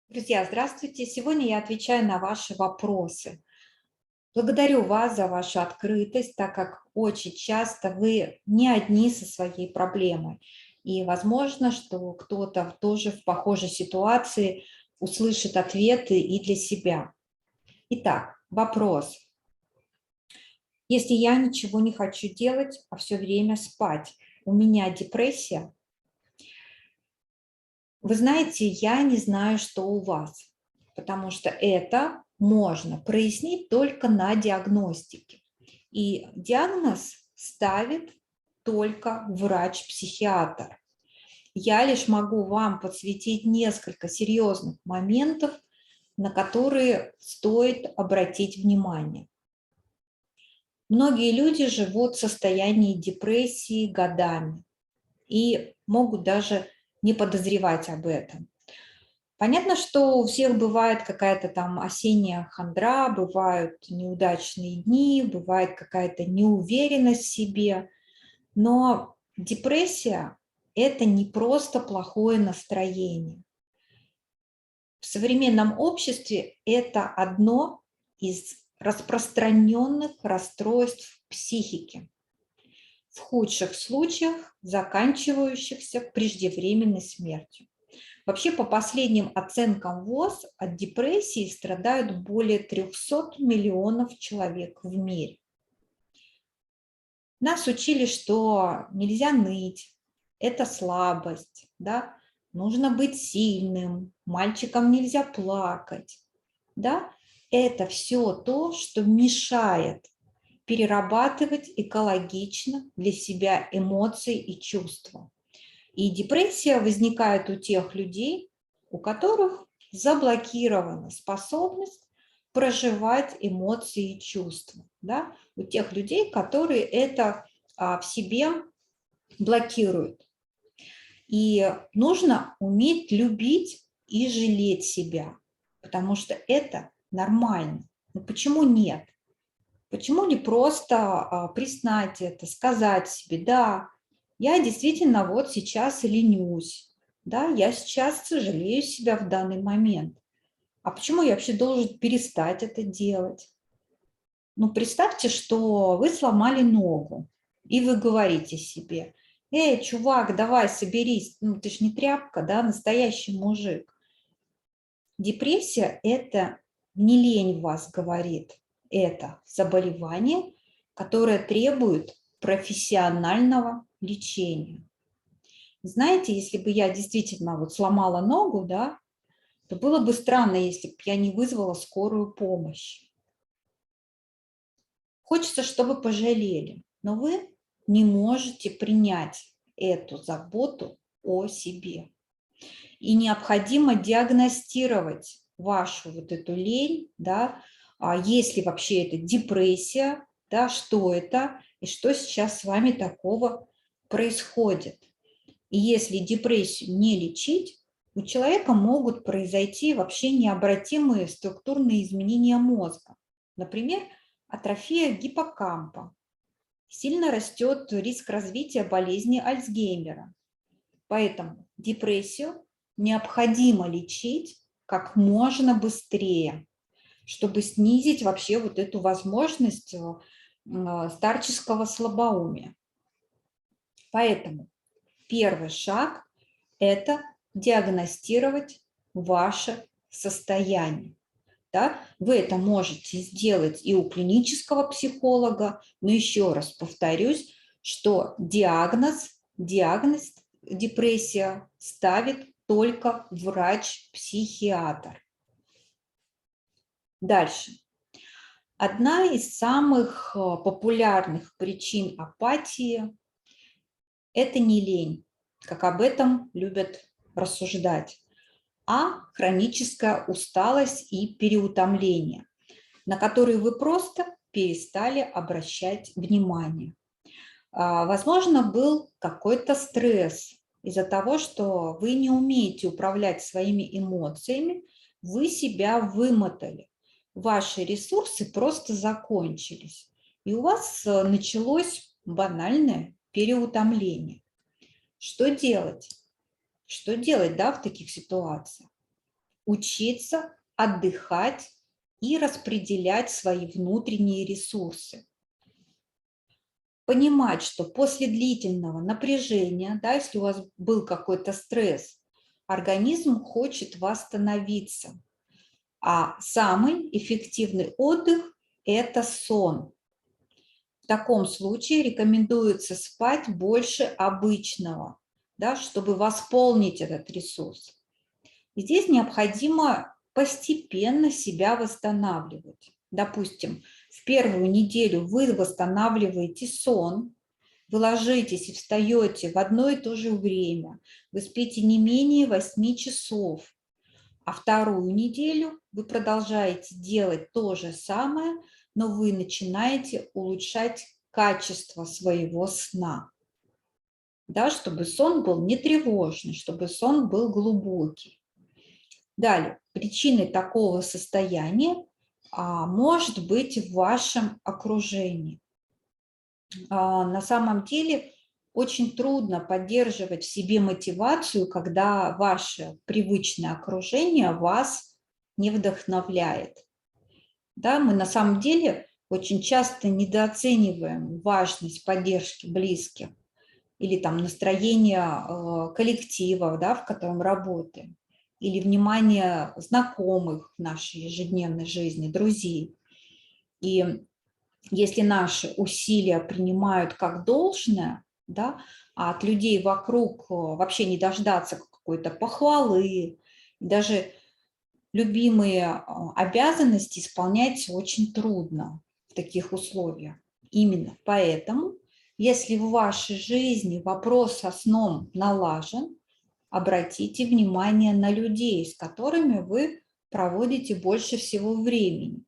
Друзья, здравствуйте! Сегодня я отвечаю на ваши вопросы. Благодарю вас за вашу открытость, так как очень часто вы не одни со своей проблемой. И возможно, что кто-то тоже в похожей ситуации услышит ответы и для себя. Итак, вопрос. Если я ничего не хочу делать, а все время спать, у меня депрессия? Вы знаете, я не знаю, что у вас, потому что это можно прояснить только на диагностике. И диагноз ставит только врач-психиатр. Я лишь могу вам подсветить несколько серьезных моментов, на которые стоит обратить внимание. Многие люди живут в состоянии депрессии годами и могут даже не подозревать об этом. Понятно, что у всех бывает какая-то там осенняя хандра, бывают неудачные дни, бывает какая-то неуверенность в себе, но депрессия– это не просто плохое настроение. В современном обществе это одно из распространенных расстройств психики, в худших случаях заканчивающихся преждевременной смертью. Вообще, по последним оценкам ВОЗ, от депрессии страдают более 300 миллионов человек в мире. Нас учили, что нельзя ныть, это слабость, да? Нужно быть сильным, мальчикам нельзя плакать. Да? Это все то, что мешает перерабатывать экологично для себя эмоции и чувства. И депрессия возникает у тех людей, у которых заблокирована способность проживать эмоции и чувства. Да? У тех людей, которые это в себе блокируют. И нужно уметь любить и жалеть себя, потому что это нормально. Но почему нет? Почему не просто признать это, сказать себе, да, я действительно вот сейчас ленюсь, да, я сейчас сожалею себя в данный момент. А почему я вообще должен перестать это делать? Ну, представьте, что вы сломали ногу, и вы говорите себе, чувак, давай соберись, ну ты ж не тряпка, да, настоящий мужик. Депрессия– это не лень вас говорит, это заболевание, которое требует профессионального лечения. Знаете, если бы я действительно вот сломала ногу, да, то было бы странно, если бы я не вызвала скорую помощь. Хочется, чтобы пожалели, но вы не можете принять эту заботу о себе. И необходимо диагностировать вашу вот эту лень, да, есть ли вообще это депрессия, да, что это и что сейчас с вами такого происходит. И если депрессию не лечить, у человека могут произойти вообще необратимые структурные изменения мозга. Например, атрофия гиппокампа. Сильно растет риск развития болезни Альцгеймера. Поэтому депрессию необходимо лечить как можно быстрее, чтобы снизить вообще вот эту возможность старческого слабоумия. Поэтому первый шаг– это диагностировать ваше состояние. Да? Вы это можете сделать и у клинического психолога, но еще раз повторюсь, что диагноз депрессия ставит только врач-психиатр. Дальше. Одна из самых популярных причин апатии– это не лень, как об этом любят рассуждать, а хроническая усталость и переутомление, на которые вы просто перестали обращать внимание. Возможно, был какой-то стресс из-за того, что вы не умеете управлять своими эмоциями, вы себя вымотали, ваши ресурсы просто закончились, и у вас началось банальное переутомление. Что делать? Что делать, да, в таких ситуациях? учиться отдыхать и распределять свои внутренние ресурсы. Понимать, что после длительного напряжения, да, если у вас был какой-то стресс, организм хочет восстановиться. А самый эффективный отдых – это сон. В таком случае рекомендуется спать больше обычного, да, чтобы восполнить этот ресурс. И здесь необходимо постепенно себя восстанавливать. Допустим, в первую неделю вы восстанавливаете сон, вы ложитесь и встаете в одно и то же время, вы спите не менее 8 часов, а вторую неделю вы продолжаете делать то же самое, но вы начинаете улучшать качество своего сна, да, чтобы сон был не тревожный, чтобы сон был глубокий. Далее, причиной такого состояния может быть в вашем окружении. На самом деле очень трудно поддерживать в себе мотивацию, когда ваше привычное окружение вас не вдохновляет. Да, мы на самом деле очень часто недооцениваем важность поддержки близких или там настроения коллектива, да, в котором работаем, или внимание знакомых в нашей ежедневной жизни, друзей. И если наши усилия принимают как должное, да, а от людей вокруг вообще не дождаться какой-то похвалы, даже любимые обязанности исполнять очень трудно в таких условиях. Именно поэтому, если в вашей жизни вопрос со сном налажен, обратите внимание на людей, с которыми вы проводите больше всего времени.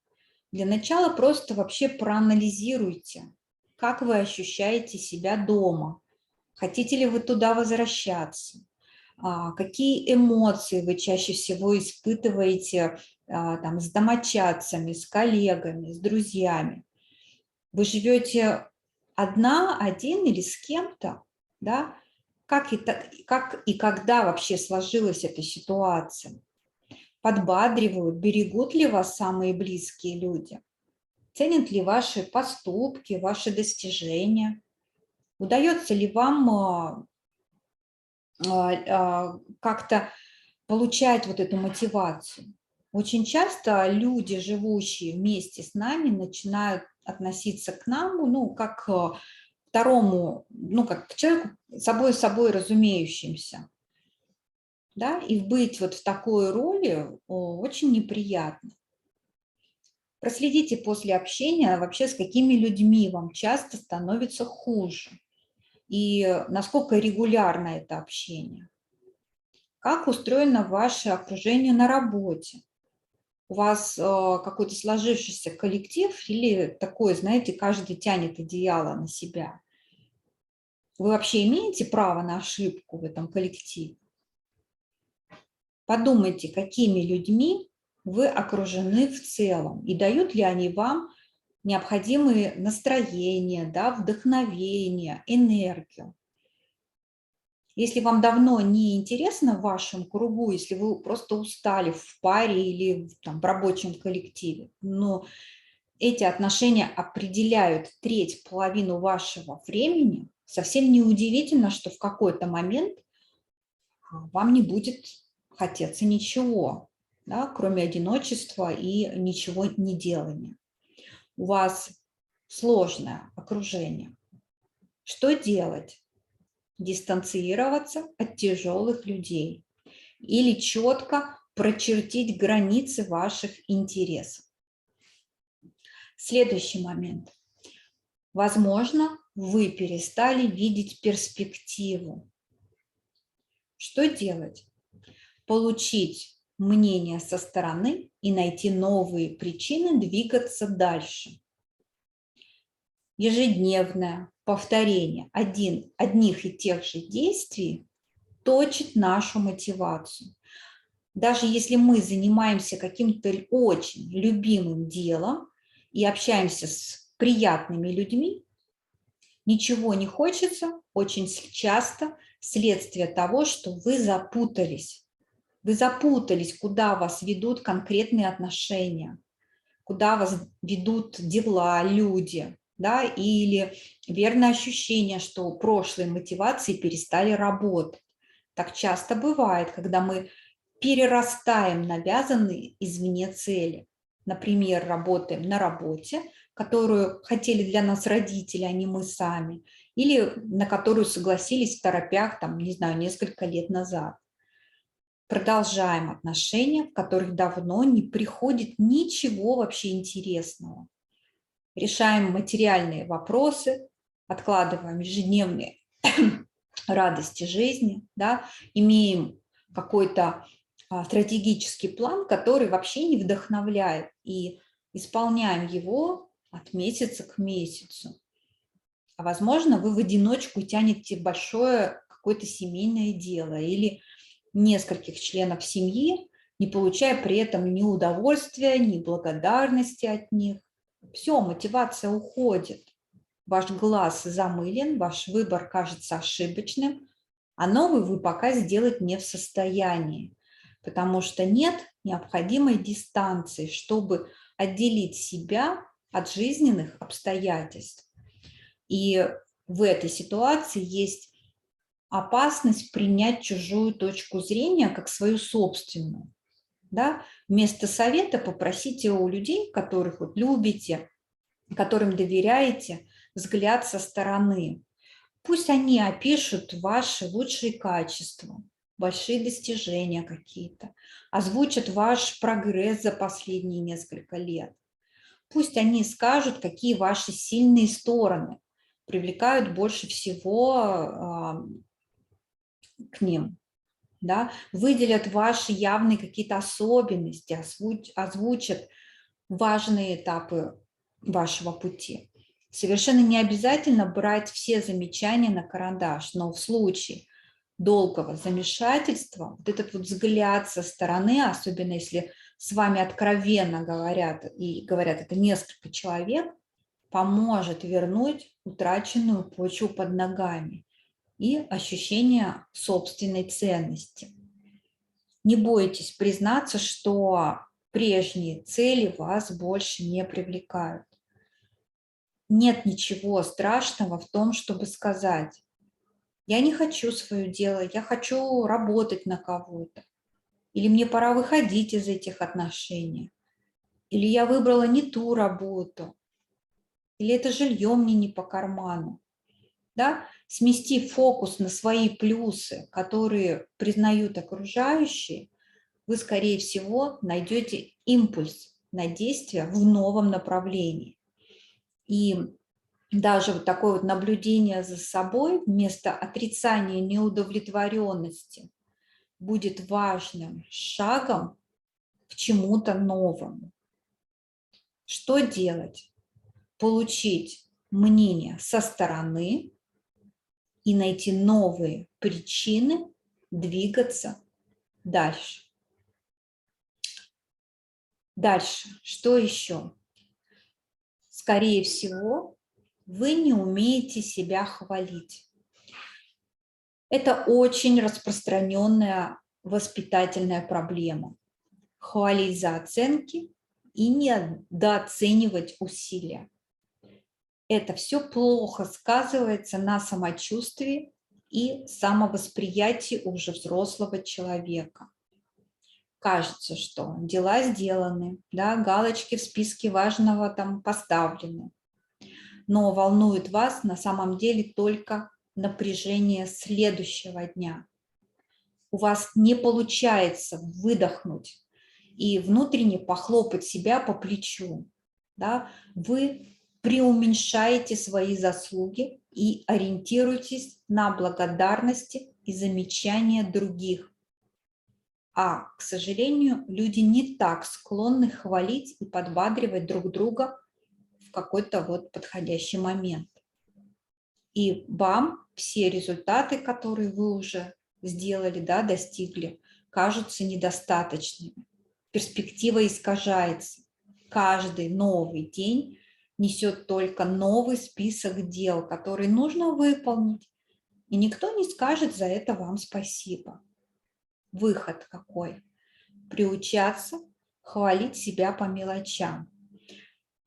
Для начала просто вообще проанализируйте, как вы ощущаете себя дома, хотите ли вы туда возвращаться, какие эмоции вы чаще всего испытываете там, с домочадцами, с коллегами, с друзьями. Вы живете одна, один или с кем-то, да? Как и когда вообще сложилась эта ситуация? Подбадривают, берегут ли вас самые близкие люди? Ценят ли ваши поступки, ваши достижения? Удается ли вам как-то получать вот эту мотивацию? Очень часто люди, живущие вместе с нами, начинают относиться к нам, ну, как к второму, ну, как к человеку собой разумеющимся. Да? И быть вот в такой роли очень неприятно. Проследите после общения вообще, с какими людьми вам часто становится хуже и насколько регулярно это общение. Как устроено ваше окружение на работе? У вас какой-то сложившийся коллектив или такой, знаете, каждый тянет одеяло на себя? Вы вообще имеете право на ошибку в этом коллективе? Подумайте, какими людьми вы окружены в целом и дают ли они вам необходимые настроения, да, вдохновение, энергию. Если вам давно не интересно в вашем кругу, если вы просто устали в паре или там, в рабочем коллективе, но эти отношения определяют треть, половину вашего времени, совсем неудивительно, что в какой-то момент вам не будет хотеться ничего, да, кроме одиночества и ничего не делания. У вас сложное окружение. Что делать? Дистанцироваться от тяжелых людей или четко прочертить границы ваших интересов. Следующий момент. Возможно, вы перестали видеть перспективу. Что делать? Получить мнение со стороны и найти новые причины двигаться дальше. Ежедневное повторение одних и тех же действий точит нашу мотивацию. Даже если мы занимаемся каким-то очень любимым делом и общаемся с приятными людьми, ничего не хочется очень часто вследствие того, что вы запутались Вы запутались, куда вас ведут конкретные отношения, куда вас ведут дела, люди, да, или верное ощущение, что прошлые мотивации перестали работать. Так часто бывает, когда мы перерастаем навязанные извне цели. Например, работаем на работе, которую хотели для нас родители, а не мы сами, или на которую согласились в торопях, там, не знаю, несколько лет назад. Продолжаем отношения, в которых давно не приходит ничего вообще интересного. Решаем материальные вопросы, откладываем ежедневные радости жизни, да, имеем какой-то стратегический план, который вообще не вдохновляет, и исполняем его от месяца к месяцу. А возможно, вы в одиночку тянете большое какое-то семейное дело или нескольких членов семьи, не получая при этом ни удовольствия, ни благодарности от них. Все, мотивация уходит. Ваш глаз замылен, ваш выбор кажется ошибочным, а новый вы пока сделать не в состоянии, потому что нет необходимой дистанции, чтобы отделить себя от жизненных обстоятельств. И в этой ситуации есть опасность принять чужую точку зрения как свою собственную. Да? Вместо совета попросите у людей, которых вот любите, которым доверяете, взгляд со стороны. Пусть они опишут ваши лучшие качества, большие достижения какие-то, озвучат ваш прогресс за последние несколько лет. Пусть они скажут, какие ваши сильные стороны привлекают больше всего к ним. Да? Выделят ваши явные какие-то особенности, озвучат важные этапы вашего пути. Совершенно не обязательно брать все замечания на карандаш, но в случае долгого замешательства вот этот вот взгляд со стороны, особенно если с вами откровенно говорят, и говорят это несколько человек, поможет вернуть утраченную почву под ногами и ощущение собственной ценности. Не бойтесь признаться, что прежние цели вас больше не привлекают. Нет ничего страшного в том, чтобы сказать: я не хочу свое дело, я хочу работать на кого-то. Или мне пора выходить из этих отношений. Или я выбрала не ту работу. Или это жилье мне не по карману. Да? Сместив фокус на свои плюсы, которые признают окружающие, вы, скорее всего, найдете импульс на действие в новом направлении. И даже вот такое вот наблюдение за собой вместо отрицания неудовлетворенности будет важным шагом к чему-то новому. Что делать? Получить мнение со стороны и найти новые причины двигаться дальше. Дальше, что еще? Скорее всего, вы не умеете себя хвалить. Это очень распространенная воспитательная проблема. Хвалить за оценки и недооценивать усилия. Это все плохо сказывается на самочувствии и самовосприятии уже взрослого человека. Кажется, что дела сделаны, да, галочки в списке важного там поставлены, но волнует вас на самом деле только напряжение следующего дня. У вас не получается выдохнуть и внутренне похлопать себя по плечу. Да? Вы преуменьшаете свои заслуги и ориентируетесь на благодарности и замечания других. А, к сожалению, люди не так склонны хвалить и подбадривать друг друга в какой-то вот подходящий момент. И вам все результаты, которые вы уже сделали, да, достигли, кажутся недостаточными. Перспектива искажается. Каждый новый день несет только новый список дел, которые нужно выполнить. И никто не скажет за это вам спасибо. выход какой? Приучаться хвалить себя по мелочам.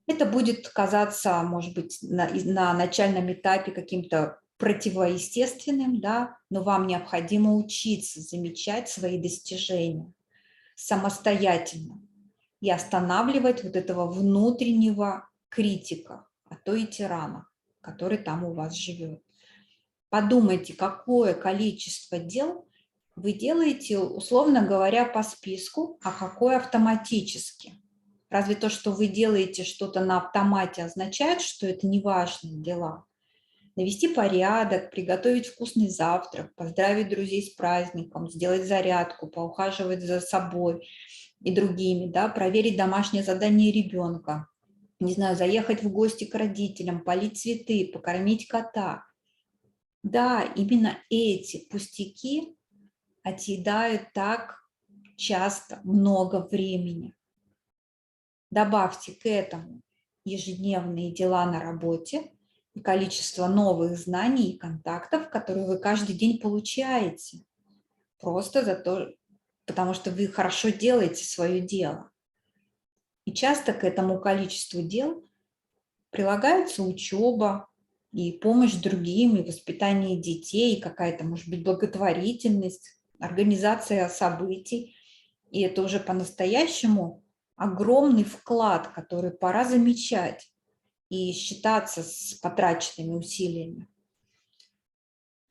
Это будет казаться, может быть, на начальном этапе каким-то противоестественным, да, но вам необходимо учиться замечать свои достижения самостоятельно и останавливать вот этого внутреннего критика, а то и тирана, который там у вас живет. Подумайте, какое количество дел вы делаете, условно говоря, по списку, а какое автоматически. Разве то, что вы делаете что-то на автомате, означает, что это не важные дела? Навести порядок, приготовить вкусный завтрак, поздравить друзей с праздником, сделать зарядку, поухаживать за собой и другими, да, проверить домашнее задание ребенка, не знаю, заехать в гости к родителям, полить цветы, покормить кота. Да, именно эти пустяки отъедают так часто много времени. Добавьте к этому ежедневные дела на работе и количество новых знаний и контактов, которые вы каждый день получаете. Просто потому что вы хорошо делаете свое дело. И часто к этому количеству дел прилагается учеба и помощь другим, и воспитание детей, и какая-то, может быть, благотворительность, организация событий. И это уже по-настоящему огромный вклад, который пора замечать и считаться с потраченными усилиями.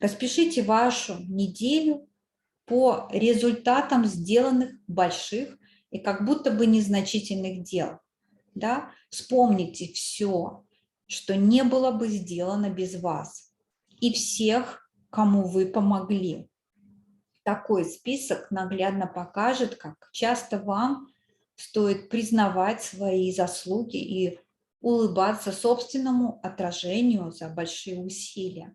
Распишите вашу неделю по результатам сделанных больших и как будто бы незначительных дел. Да? Вспомните все, что не было бы сделано без вас, и всех, кому вы помогли. Такой список наглядно покажет, как часто вам стоит признавать свои заслуги и улыбаться собственному отражению за большие усилия.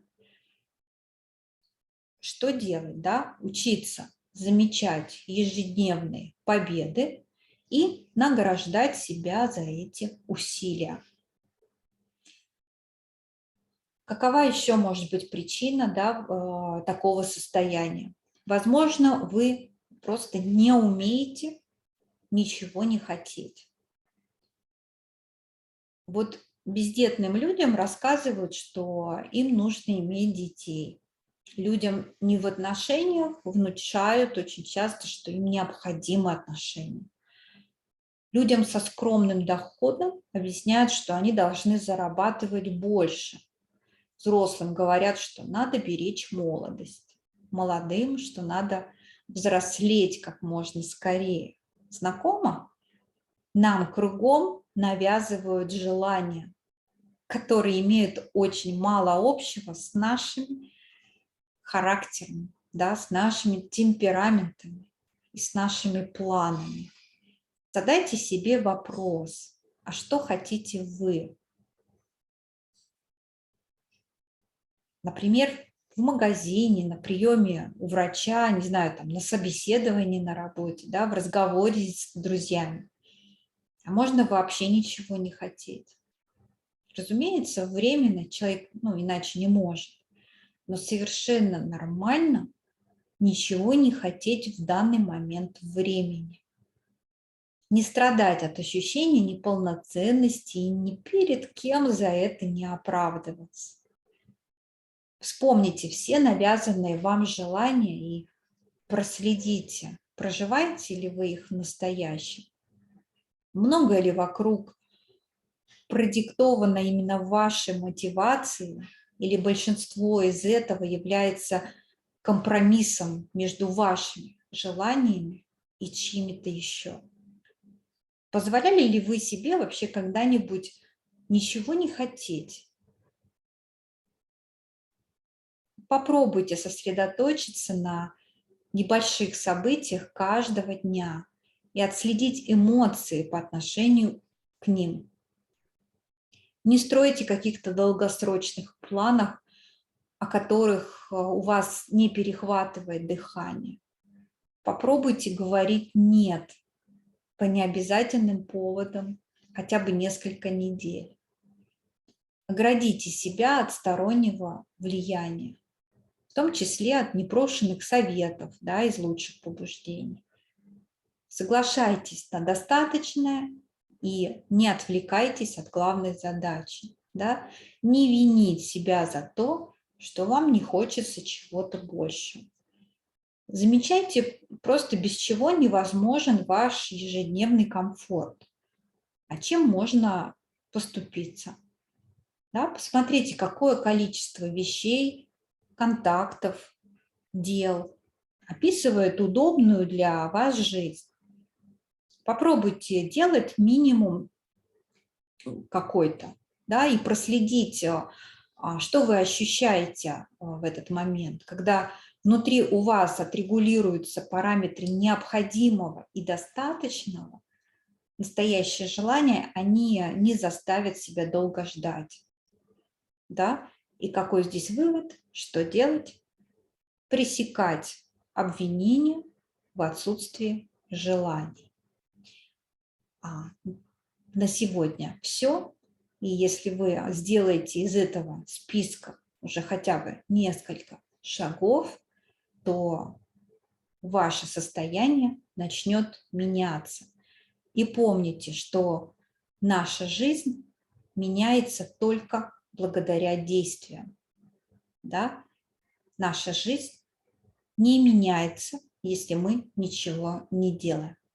Что делать? Да? Учиться замечать ежедневные победы и награждать себя за эти усилия. Какова еще может быть причина, да, такого состояния? Возможно, вы просто не умеете ничего не хотеть. Вот бездетным людям рассказывают, что им нужно иметь детей. Людям не в отношениях внушают очень часто, что им необходимы отношения. Людям со скромным доходом объясняют, что они должны зарабатывать больше. Взрослым говорят, что надо беречь молодость. Молодым, что надо взрослеть как можно скорее. Знакомо? Нам кругом навязывают желания, которые имеют очень мало общего с нашим характером, да, с нашими темпераментами и с нашими планами. Задайте себе вопрос, а что хотите вы? Например, в магазине, на приеме у врача, не знаю, там, на собеседовании на работе, да, в разговоре с друзьями. А можно вообще ничего не хотеть. Разумеется, временно человек, иначе не может. Но совершенно нормально ничего не хотеть в данный момент времени. Не страдать от ощущения неполноценности и ни перед кем за это не оправдываться. Вспомните все навязанные вам желания и проследите, проживаете ли вы их в настоящем. Много ли вокруг продиктовано именно вашей мотивацией, или большинство из этого является компромиссом между вашими желаниями и чьими-то еще? Позволяли ли вы себе вообще когда-нибудь ничего не хотеть? Попробуйте сосредоточиться на небольших событиях каждого дня и отследить эмоции по отношению к ним. Не стройте каких-то долгосрочных планов, о которых у вас не перехватывает дыхание. Попробуйте говорить «нет» по необязательным поводам хотя бы несколько недель. Оградите себя от стороннего влияния. том числе от непрошенных советов, да, из лучших побуждений. Соглашайтесь на достаточное и не отвлекайтесь от главной задачи. Да? Не винить себя за то, что вам не хочется чего-то больше. Замечайте просто, без чего невозможен ваш ежедневный комфорт. А чем можно поступиться? Да? Посмотрите, какое количество вещей, контактов, дел описывает удобную для вас жизнь. Попробуйте делать минимум какой-то, да, и проследить, что вы ощущаете в этот момент, когда внутри у вас отрегулируются параметры необходимого и достаточного, настоящее желание, они не заставят себя долго ждать. Да? И какой здесь вывод? Что делать? Пресекать обвинения в отсутствии желаний. На сегодня все. И если вы сделаете из этого списка уже хотя бы несколько шагов, то ваше состояние начнет меняться. И помните, что наша жизнь меняется только благодаря действиям. Да? Наша жизнь не меняется, если мы ничего не делаем.